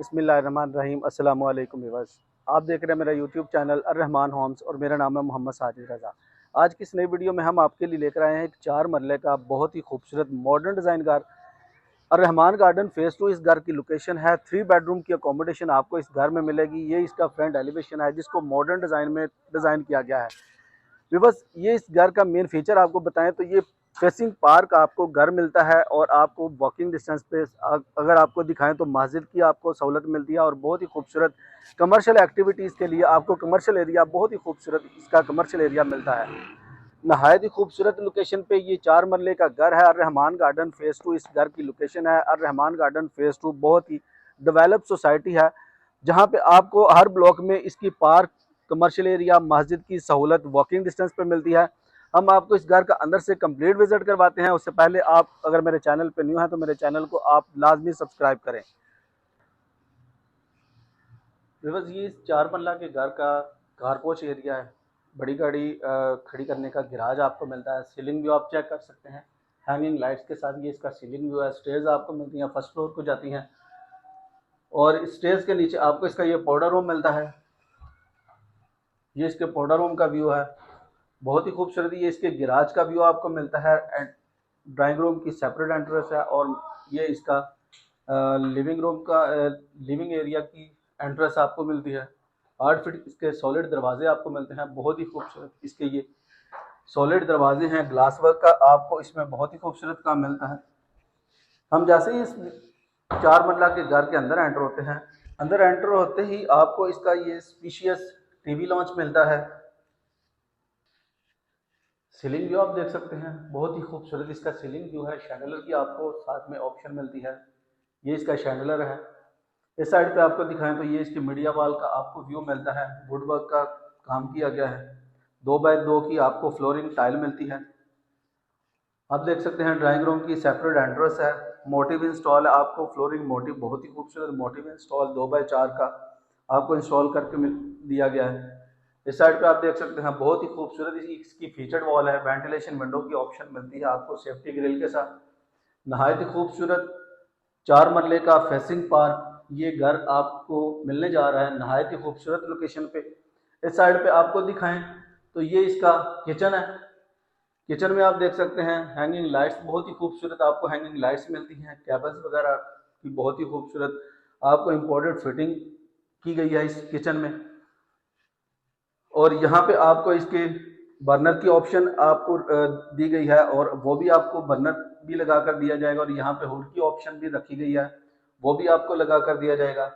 बिस्मिल्लाहिर्रहमानिर्रहीम। अस्सलाम वालेकुम व्यूअर्स। आप देख रहे हैं मेरा यूट्यूब चैनल अर्रहमान होम्स और मेरा नाम है मोहम्मद साजिद रज़ा। आज की इस नई वीडियो में हम आपके लिए लेकर आए हैं एक 4 मरले का बहुत ही खूबसूरत मॉडर्न डिज़ाइन घर अर्रहमान गार्डन फेज़ 2। इस घर की लोकेशन है, 3 बेडरूम की अकोमोडेशन आपको इस घर में मिलेगी। ये इसका फ्रंट एलिवेशन है जिसको मॉडर्न डिज़ाइन में डिज़ाइन किया गया है। बस ये इस घर का मेन फीचर आपको बताएं तो ये फेसिंग पार्क आपको घर मिलता है और आपको वॉकिंग डिस्टेंस पे अगर आपको दिखाएं तो मस्जिद की आपको सहूलत मिलती है और बहुत ही खूबसूरत कमर्शियल एक्टिविटीज़ के लिए आपको कमर्शियल एरिया बहुत ही खूबसूरत इसका कमर्शियल एरिया मिलता है। नहायत ही खूबसूरत लोकेशन पे ये 4 मरले का घर है। अर्रहमान गार्डन फेज़ 2 इस घर की लोकेशन है। अर्रहमान गार्डन फेज़ 2 बहुत ही डेवलप सोसाइटी है जहाँ पे आपको हर ब्लॉक में इसकी पार्क, कमर्शियल एरिया, मस्जिद की सहूलत वॉकिंग डिस्टेंस पे मिलती है। हम आपको इस घर का अंदर से कंप्लीट विजिट करवाते हैं। उससे पहले आप अगर मेरे चैनल पे न्यू हैं तो मेरे चैनल को आप लाजमी सब्सक्राइब करें। बस ये इस 4 मरला के घर का कारपोच एरिया है। बड़ी गाड़ी खड़ी करने का गिराज आपको मिलता है। सीलिंग व्यू आप चेक कर सकते हैं हैंगिंग लाइट्स के साथ। ये इसका सीलिंग व्यू है। स्टेयर्स आपको मिलती हैं, फर्स्ट फ्लोर को जाती हैं और स्टेयर्स के नीचे आपको इसका ये पाउडर रूम मिलता है। ये इसके पाउडर रूम का व्यू है, बहुत ही खूबसूरत। ये इसके गिराज का व्यू आपको मिलता है। ड्राइंग रूम की सेपरेट एंट्रेंस है और ये इसका लिविंग रूम का लिविंग एरिया की एंट्रेंस आपको मिलती है। 8 फीट इसके सॉलिड दरवाजे आपको मिलते हैं, बहुत ही खूबसूरत। इसके ये सॉलिड दरवाजे हैं, ग्लास वर्क का आपको इसमें बहुत ही खूबसूरत काम मिलता है। हम जैसे ही इस 4 मंजिला के घर के अंदर एंटर होते हैं, अंदर एंटर होते ही आपको इसका ये स्पीशियस टीवी लॉन्च मिलता है। सीलिंग व्यू आप देख सकते हैं, बहुत ही खूबसूरत इसका सीलिंग व्यू है। शैंडलर की आपको साथ में ऑप्शन मिलती है। ये इसका शैंडलर है। इस साइड पे आपको दिखाएं तो ये इसकी मीडिया वॉल का आपको व्यू मिलता है। वुड वर्क का काम किया गया है। 2x2 की आपको फ्लोरिंग टाइल मिलती है। आप देख सकते हैं ड्राइंग रूम की सेपरेट एंट्रेंस है। मोटिव इंस्टॉल है, आपको फ्लोरिंग मोटिव बहुत ही खूबसूरत मोटिव इंस्टॉल 2x4 का आपको इंस्टॉल करके दिया गया है। इस साइड पे आप देख सकते हैं बहुत ही खूबसूरत इसकी फीचर्ड वॉल है। वेंटिलेशन विंडो की ऑप्शन मिलती है आपको सेफ्टी ग्रिल के साथ। नहायत ही खूबसूरत 4 मरले का फेसिंग पार्क ये घर आपको मिलने जा रहा है नहायत ही खूबसूरत लोकेशन पे। इस साइड पे आपको दिखाएं तो ये इसका किचन है। किचन में आप देख सकते हैं हैंगिंग लाइट्स बहुत ही खूबसूरत आपको हैंगिंग लाइट्स मिलती हैं। कैबल्स वगैरह की बहुत ही खूबसूरत आपको इम्पोर्टेड फिटिंग की गई है इस किचन में। और यहाँ पे आपको इसके बर्नर की ऑप्शन आपको दी गई है और वो भी आपको बर्नर भी लगा कर दिया जाएगा। और यहाँ पे हुड की ऑप्शन भी रखी गई है, वो भी आपको लगा कर दिया जाएगा।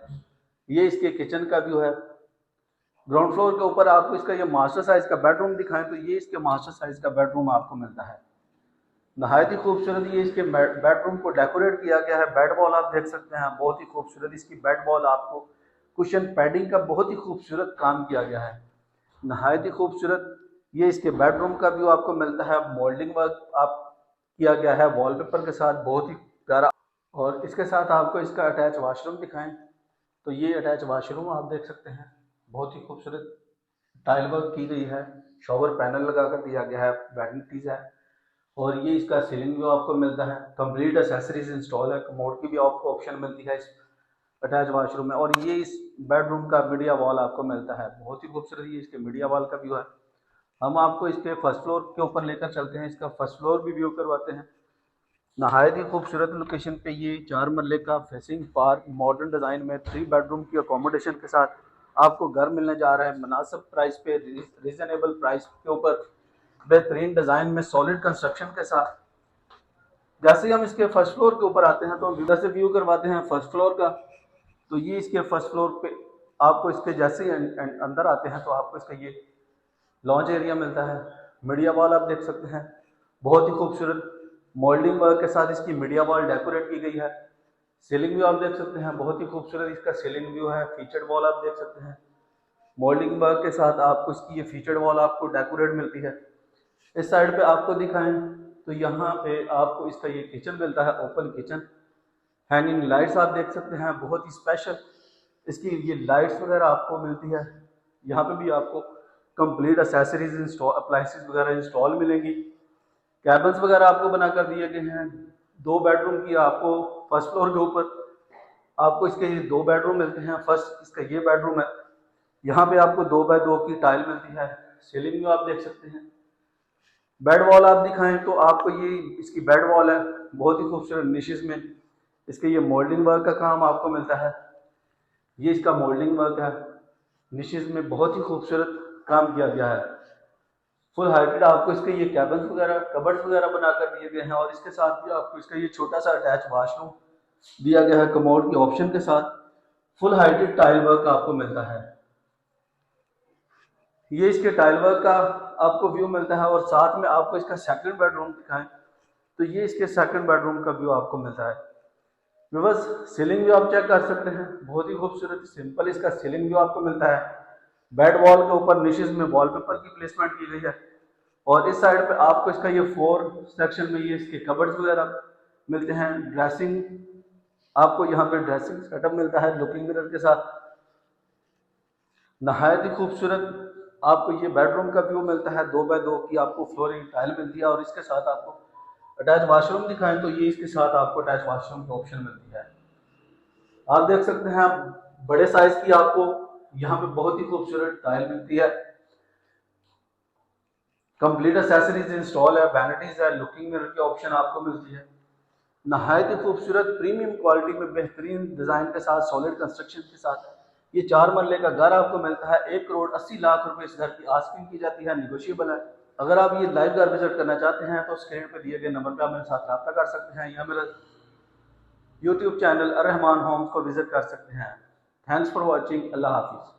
ये इसके किचन का व्यू है। ग्राउंड फ्लोर के ऊपर आपको इसका ये मास्टर साइज का बेडरूम दिखाएं तो ये इसके मास्टर साइज का बेडरूम आपको मिलता है। नहायत ही खूबसूरत ये इसके बेडरूम को डेकोरेट किया गया है। बेड वॉल आप देख सकते हैं, बहुत ही खूबसूरत इसकी बेड वॉल आपको कुशन पैडिंग का बहुत ही खूबसूरत काम किया गया है। नहायत ही खूबसूरत ये इसके बेडरूम का व्यू आपको मिलता है। मोल्डिंग वर्क आप किया गया है वॉलपेपर के साथ, बहुत ही प्यारा। और इसके साथ आपको इसका अटैच वाशरूम दिखाएं तो ये अटैच वाशरूम आप देख सकते हैं, बहुत ही खूबसूरत टाइल वर्क की गई है। शॉवर पैनल लगा कर दिया गया है, वैनिटीज है। और ये इसका सीलिंग व्यू आपको मिलता है। कंप्लीट एसेसरीज इंस्टॉल है, कमोड की भी आपको ऑप्शन मिलती है इस अटैच वाशरूम में। और ये इस बेडरूम का मीडिया वॉल आपको मिलता है, बहुत ही खूबसूरत ये इसके मीडिया वॉल का व्यू है। हम आपको इसके फर्स्ट फ्लोर के ऊपर लेकर चलते हैं, इसका फर्स्ट फ्लोर भी व्यू करवाते हैं। नहायत ही खूबसूरत लोकेशन पे ये 4 मरले का फेसिंग पार्क मॉडर्न डिज़ाइन में 3 बेडरूम की अकोमोडेशन के साथ आपको घर मिलने जा रहा है मुनासिब प्राइस पे, रीजनेबल प्राइस के ऊपर, बेहतरीन डिज़ाइन में, सॉलिड कंस्ट्रक्शन के साथ। जैसे ही हम इसके फर्स्ट फ्लोर के ऊपर आते हैं तो इधर से व्यू करवाते हैं फर्स्ट फ्लोर का। तो ये इसके फर्स्ट फ्लोर पे आपको इसके जैसे ही अंदर आते हैं तो आपको इसका ये लॉन्च एरिया मिलता है। मीडिया वॉल आप देख सकते हैं, बहुत ही खूबसूरत मोल्डिंग वर्क के साथ इसकी मीडिया वॉल डेकोरेट की गई है। सीलिंग व्यू आप देख सकते हैं, बहुत ही खूबसूरत इसका सीलिंग व्यू है। फीचर्ड वॉल आप देख सकते हैं, मोल्डिंग वर्क के साथ आपको इसकी ये फीचर्ड वॉल आपको डेकोरेट मिलती है। इस साइड पे आपको दिखाएं तो यहाँ पे आपको इसका ये किचन मिलता है, ओपन किचन। हैंगिंग लाइट्स आप देख सकते हैं, बहुत ही स्पेशल इसकी ये लाइट्स वगैरह आपको मिलती है। यहाँ पे भी आपको कंप्लीट एसेसरीज इंस्टॉल, अप्लाइंसेस वगैरह इंस्टॉल मिलेंगी। कैबिन्स वगैरह आपको बना कर दिए गए हैं। 2 बेडरूम की आपको फर्स्ट फ्लोर के ऊपर आपको इसके ये 2 बेडरूम मिलते हैं। फर्स्ट इसका ये बेडरूम है, यहाँ पे आपको 2x2 की टाइल मिलती है। सीलिंग भी आप देख सकते हैं। बेड वॉल आप दिखाएं तो आपको ये इसकी बेड वॉल है, बहुत ही खूबसूरत निशेस में इसके ये मोल्डिंग वर्क का काम आपको मिलता है। ये इसका मोल्डिंग वर्क है, निशेस में बहुत ही खूबसूरत काम किया गया है। फुल हाइटेड आपको इसके ये कैबिन्स वगैरह कबर्ड्स वगैरह बनाकर दिए गए हैं, और इसके साथ भी आपको इसका ये छोटा सा अटैच वाशरूम दिया गया है कमोड की ऑप्शन के साथ। फुल हाइटेड टाइल वर्क आपको मिलता है। ये इसके टाइल वर्क का आपको व्यू मिलता है, और साथ में आपको इसका सेकंड बेडरूम दिखाएं तो ये इसके सेकंड बेडरूम का व्यू आपको मिलता है। बस सीलिंग व्यू आप चेक कर सकते हैं, बहुत ही खूबसूरत सिंपल इसका सीलिंग व्यू आपको मिलता है। बेड वॉल के ऊपर निशेस में वॉलपेपर की प्लेसमेंट की गई है, और इस साइड पे आपको इसका ये 4 सेक्शन में ये इसके कबर्ड्स वगैरह मिलते हैं। ड्रेसिंग आपको यहाँ पे ड्रेसिंग सेटअप मिलता है लुकिंग मिरर के साथ। नहायत ही खूबसूरत आपको ये बेडरूम का व्यू मिलता है। 2x2 की आपको फ्लोरिंग टाइल मिलती है, और इसके साथ आपको अटैच वाशरूम दिखाएं तो ये इसके साथ आपको अटैच वाशरूम की ऑप्शन मिलती है। आप देख सकते हैं बड़े साइज की आपको यहाँ पे बहुत ही खूबसूरत टाइल मिलती है। कंप्लीट एक्सेसरीज इंस्टॉल है, वैनिटीज है, लुकिंग मिरर की ऑप्शन आपको मिलती है। नहायत ही खूबसूरत प्रीमियम क्वालिटी में बेहतरीन डिजाइन के साथ सॉलिड कंस्ट्रक्शन के साथ ये 4 मरले का घर आपको मिलता है। 1 करोड़ 80 लाख रुपए इस घर की आस्किंग की जाती है, निगोशिएबल है। अगर आप ये लाइव घर विजिट करना चाहते हैं तो स्क्रीन पर दिए गए नंबर पर आप मेरे साथ रब्ता कर सकते हैं, या मेरा यूट्यूब चैनल अर्रहमान होम्स को विजिट कर सकते हैं। Thanks for watching. अल्लाह हाफिज़।